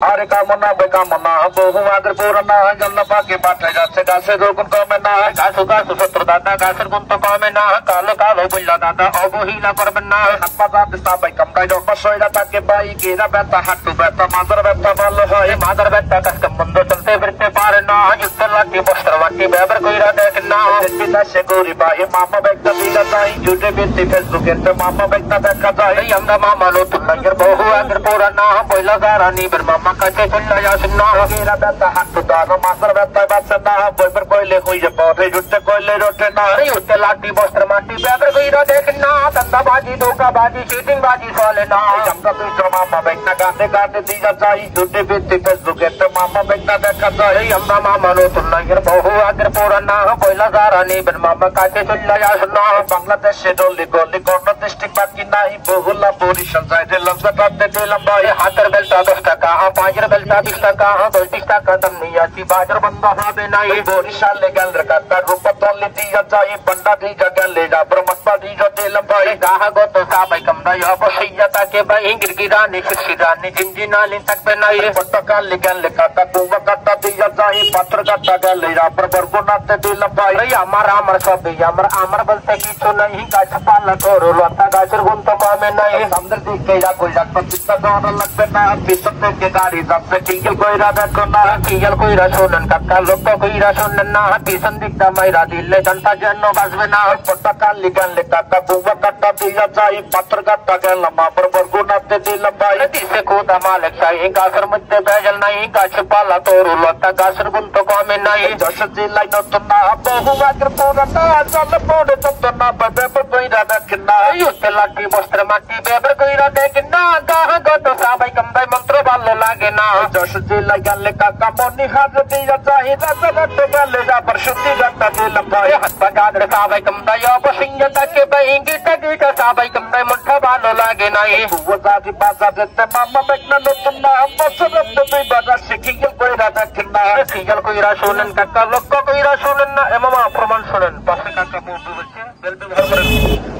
আরে কামনা বেকামনা বহু আগের পুরানা জল পাকে পাঠে যাচ্ছে গাছে রোগুন কমে না গাছু গাছু শত্রু দাদা গাছের গুণ তো কমে না কালো কালো বললা দাদা অবহেলা করবেন না হাত পা দিস্তা পাই কামড়াই অপসয়রা তাকে পাই কেরা ব্যথা হাঁটু ব্যথা মাদার ব্যথা ভালো হয় মাদার ব্যথা কাজকে বন্ধ চলতে ফিরতে পারে না যুদ্ধ লাঠি বস্ত্র মাটি ব্যবহার কইরা দেখেন না বিদেশে গরি ভাই মামা ব্যক্তা দিলা যায় ইউটিউবে ফেসবুকে মামা ব্যক্তা দেখা যায় আমরা মামা নতুন লাগের বহু আগের পুরানা পয়লা যারা নিবের মামা কাছে চলে আসেন না কেরা ব্যথা হাঁটু দাদা মাদার ব্যথা বাঁচে না বইবার কইলে হইয়ে পথে জুটতে কইলে রোটে না ইউতে লাঠি বস্ত্র মাটি ব্যবহার কইরা দেখেন না ধন্দাবাজি ধোকাবাজি চিটিং বাজি চলে না আমরা দুই মামা ব্যক্তা গানে গানে দিয়া যায় ইউটিউবে ফেসবুকে মামা ব্যক্তা দেখা যায় আমরা মামা নতুন লাগের বহু আগের পুরানা পয়লা যারা নিবেন মামা কাছে চলে আসেন না বাংলাদেশে ডলি গলি কোন ডিস্ট্রিক্ট বাকি নাই বহুলা বরিশাল সাইডে লজ্জাটাতে দিলাম ভাই হাতের বেলটা 10 টাকা পাঁচের বেলটা 20 টাকা 20 টাকা দাম নিয়ে আসি বাজার বন্ধ হবে নাই বরিশালে গেল কাটা রূপতলি দিয়া যায় বন্ডা দিয়া গেলে যা ব্রহ্মস্পা দিয়া দিলাম ভাই গাহগত সাবাই কামরাই অবশ্যই তাকে ভাই গিরগিরানি শিশিরানি জিনজিনালি থাকবে নাই পটকালে গেল কাটা কুয়া কাটা দিয়া যায় পাত্র কাটা গেলে যা বরগুনাতে দিলাম ভাই আমার সবই আমার বলতে কিছু নাই গাছপালা করো লতা গাছের গুণ তো কমে নাই সামনের দিকে কই রাখবো চিন্তা করা লাগবে না পিছন থেকে গাড়ি যাচ্ছে টিকেল কইরা দেখো না টিকেল কইরা শোনেন কাকা লোক কইরা শোনেন না পিছন দিকটা মাইরা দিলে জানটা যেন বাঁচবে না পটকালি গেলে কাকা কুয়া কাটা দিয়া যায় পাত্র কাটা গেলাম আমার বরগুনাতে দিলাম ভাই দিছে খোদা মালিক চাই গাছের মধ্যে ভেজাল নাই গাছপালা করো লতা গাছের গুণ তো কমে নাই যশোর জেলায় নতুন না বহু আগের পুরানা জল পড়ে যত না ব্যবহার কইরা দেখেন না ইউতে লাঠি বস্ত্র মাটি ব্যবহার কইরা দেখেন না গাহগত সাবাই কামরাই মন্ত্র ভালো লাগে না যশোর জেলায় গেলে কাকা মনি হাত দিয়া যায় রাজাঘাটে গেলে যাবার শুদ্ধি গাটা দিলাম ভাই হাত পা গাদের সাবাই কামরাই অবসিংহ তাকে ভাই গীতা গীতা সাবাই কামরাই মনটা ভালো লাগে না বুয়াজি বাজার যেতে মামা বেকনা নতুন না বছর দুই বাজার শিখিগেল কইরা দেখেন না শিখিগেল কইরা শুনেন কাকা লক্ষ্য কইরা শুনেন না এমামা প্রমাণ শুনেন পাশে কাকা মুরব্বি বলছে বেল ব্যবহার করেন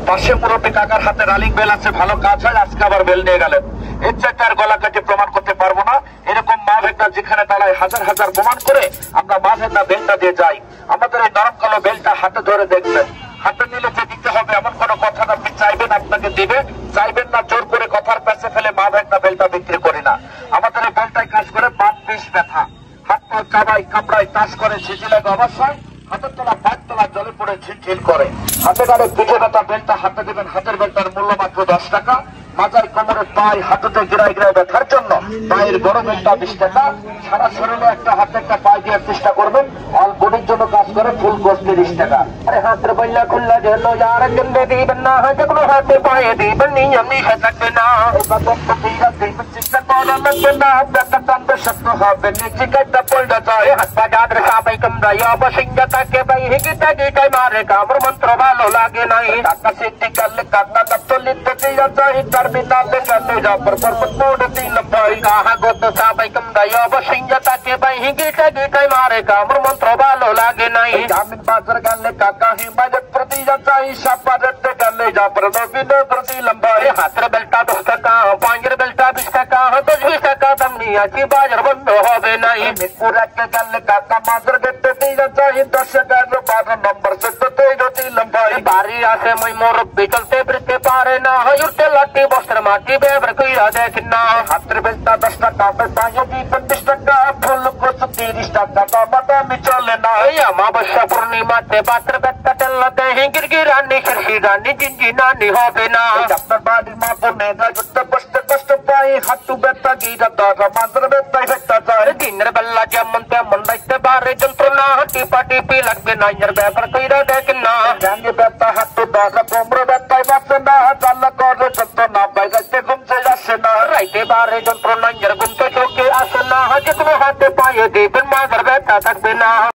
পাশে মুরব্বি কাকার হাতে রালিং বেল আছে ভালো কাজ হয় আজকে আবার বেল নিয়ে গেলেন এর চাইতে আর গলা কাটে প্রমাণ করতে পারবো না এরকম মা ভেটনা যেখানে দাঁড়ায় হাজার হাজার প্রমাণ করে আমরা মা ভেটনা বেলটা দিয়ে যাই আমাদের এই নরম কালো বেলটা হাতে ধরে দেখবেন হাতে নিলে যে দিতে হবে এমন কোন কথা আপনি চাইবেন আপনাকে দিবে চাইবেন না জোর করে কথার পেছে ফেলে মা ভেটনা বেলটা বিক্রি করি না আমাদের এই বেলটাই কাজ করে বাদ পিস ব্যথা হাত পা চাবাই কামড়াই তাস করে ঝিঝি লাগে অবশ্যই হাতের তলা পায়ের তলা জলে পড়ে ঝিলঝিল করে হাতে গাড়ে পিঠে ব্যথা বেলটা হাতে দেবেন হাতের বেলটার মূল্য মাত্র 10 টাকা মাজার কোমরে পায়ে হাতে গিরাই গিরাই ব্যথার জন্য পায়ের বড় বেলটা 20 টাকা সারা শরীরে একটা হাতে একটা পায়ে দেওয়ার চেষ্টা করবেন অল বডির জন্য কাজ করে ফুল কোর্স 30 টাকা আরে হাতের বেলা খুললা যেন যার গন্ধে দিবেন না যেগুলো হাতে পায়ে দিবেন নিয়ম নিষেধ থাকবে না চিন্তা করা লাগবে না ব্যথা টানবে শক্ত হবে নিচে কাটা পড়ে যায় হাত পা গাদের সাবাই কামরাই অবসিংহ তাকে ভাই গীতা গীতায় মারে কামর মন্ত্র ভালো লাগে নাই কাকা সিটি কালে কাকা দত্তলিতে দিয়া যায় টার্মিনালে গেলে যাবার পর্বত মোড় দিলাম ভাই গাহগত সাবাই কামরাই অবসিংহ তাকে ভাই গীতা গীতায় মারে কামর মন্ত্র ভালো লাগে নাই জামিন বাজার গেলে কাকা হিমায়ত প্রতি যায় সাপারেতে গেলে যাবার নবীনগর দিলাম ভাই হাতের বেলটা 10 টাকা পাঁচের বেলটা 20 টাকা 20 টাকা দাম নিয়ে আসি বাজার বন্ধ হবে নাই মিরপুর একটা গেলে কাকা মাজার গেটে দিয়া যায় 10-11-12 নম্বর সেটাতে দিলাম ভাই বাড়ি আছে মই মুরব্বি চলতে ফিরতে পারে না উঠে লাঠি বস্ত্র মাটি ব্যবহার কইরা দেখেন না হাতের বেলটা 10 টাকা পাঁচে 20 টাকা ফুল কোর্স 30 টাকা দামাদামি চলে না অমাবস্যা পূর্ণিমাতে পাত্র বেত্তা তেলাতে গিরগিরানি শিশিরানি জিনজিনানি হবে না আপনার বাড়ির মা বোনেরা যুদ্ধ কষ্ট পাই হাঁটু ব্যথা গিরা দাদা মাথার ব্যথা ব্যথা যায় দিনের বেলা যেমন তেমন রাখতে পারে যন্ত্রণা টিপা টিপি লাগবে না এর ব্যাপার কইরা দেখেন না জাঙ্গে ব্যথা হাঁটু দাদা কোমর ব্যথায় বাঁচে না জানলা করে যন্ত্রণা বাইরে ঘুমতে যাচ্ছে না রাইতে বারে যন্ত্রণা এর ঘুমতে চোখে আসে না যেগুলো হাতে পায়ে দিবেন মাথার ব্যথা থাকবে না।